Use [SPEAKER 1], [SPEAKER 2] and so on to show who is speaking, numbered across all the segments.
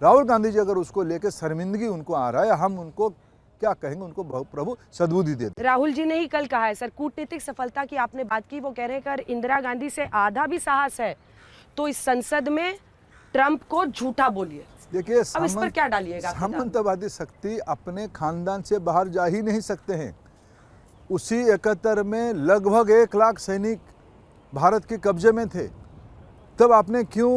[SPEAKER 1] राहुल गांधी जी अगर उसको लेकर शर्मिंदगी उनको आ रहा है, हम उनको क्या कहेंगे, उनको प्रभु सद्बुद्धि दे दे।
[SPEAKER 2] राहुल जी ने ही कल कहा है सर, कूटनीतिक सफलता की आपने बात की, वो कह रहे हैं अगर इंदिरा गांधी से आधा भी साहस है तो इस संसद में ट्रंप को झूठा बोलिए।
[SPEAKER 1] देखिए,
[SPEAKER 2] अब इस पर क्या डालिएगा?
[SPEAKER 1] सामंतवादी शक्ति अपने खानदान से बाहर जा ही नहीं सकते हैं। उसी 71 में लगभग 1 लाख सैनिक भारत के कब्जे में थे, तब आपने क्यों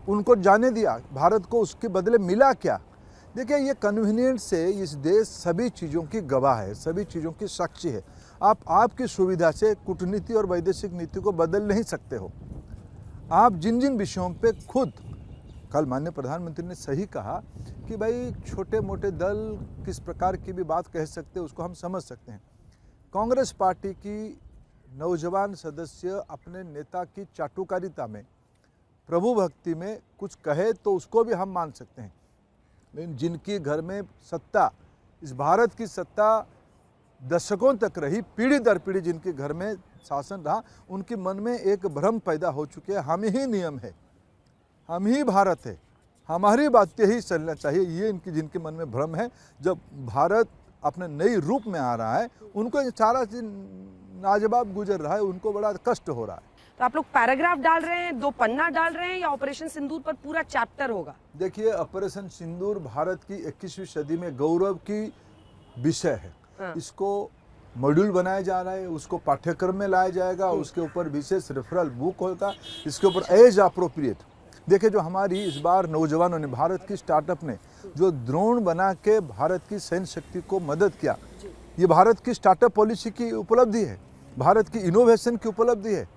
[SPEAKER 1] उनको जाने दिया? भारत को उसके बदले मिला क्या? देखिए, ये कन्वीनियंट से इस देश सभी चीज़ों की गवाह है, सभी चीज़ों की साक्षी है। आप आपकी सुविधा से कूटनीति और वैदेशिक नीति को बदल नहीं सकते हो। आप जिन जिन विषयों पे खुद, कल माननीय प्रधानमंत्री ने सही कहा कि भाई छोटे मोटे दल किस प्रकार की भी बात कह सकते हैं, उसको हम समझ सकते हैं। कांग्रेस पार्टी की नौजवान सदस्य अपने नेता की चाटुकारिता में, प्रभु भक्ति में कुछ कहे तो उसको भी हम मान सकते हैं, लेकिन जिनकी घर में सत्ता, इस भारत की सत्ता दशकों तक रही, पीढ़ी दर पीढ़ी जिनके घर में शासन रहा, उनके मन में एक भ्रम पैदा हो चुके हैं, हम ही नियम है, हम ही भारत है, हमारी बातें ही चलना चाहिए, ये इनकी जिनके मन में भ्रम है। जब भारत अपने नई रूप में आ रहा है, उनको सारा नाजवाब गुजर रहा है, उनको बड़ा कष्ट हो रहा है।
[SPEAKER 2] तो आप लोग पैराग्राफ डाल रहे हैं, 2 पन्ना डाल रहे हैं, या ऑपरेशन सिंदूर पर पूरा चैप्टर होगा?
[SPEAKER 1] देखिए, ऑपरेशन सिंदूर भारत की 21वीं सदी में गौरव की विषय है।
[SPEAKER 2] हाँ।
[SPEAKER 1] इसको मॉड्यूल बनाया जा रहा है, उसको पाठ्यक्रम में लाया जाएगा, उसके ऊपर विशेष रेफरल बुक होगा, इसके ऊपर एज अप्रोप्रिएट। देखिए, जो हमारी इस बार नौजवानों ने, भारत की स्टार्टअप ने जो ड्रोन बना के भारत की सैन्य शक्ति को मदद किया, ये भारत की स्टार्टअप पॉलिसी की उपलब्धि है, भारत की इनोवेशन की उपलब्धि है।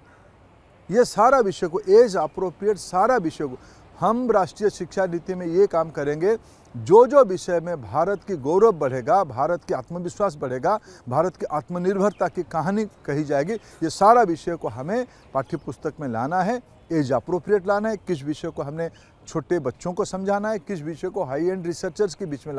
[SPEAKER 1] ये सारा विषय को एज अप्रोप्रिएट, सारा विषय को हम राष्ट्रीय शिक्षा नीति में ये काम करेंगे। जो जो विषय में भारत की गौरव बढ़ेगा, भारत की आत्मविश्वास बढ़ेगा, भारत की आत्मनिर्भरता की कहानी कही जाएगी, ये सारा विषय को हमें पाठ्यपुस्तक में लाना है, एज अप्रोप्रिएट लाना है। किस विषय को हमने छोटे बच्चों को समझाना है, किस विषय को हाई एंड रिसर्चर्स के बीच में लाना है।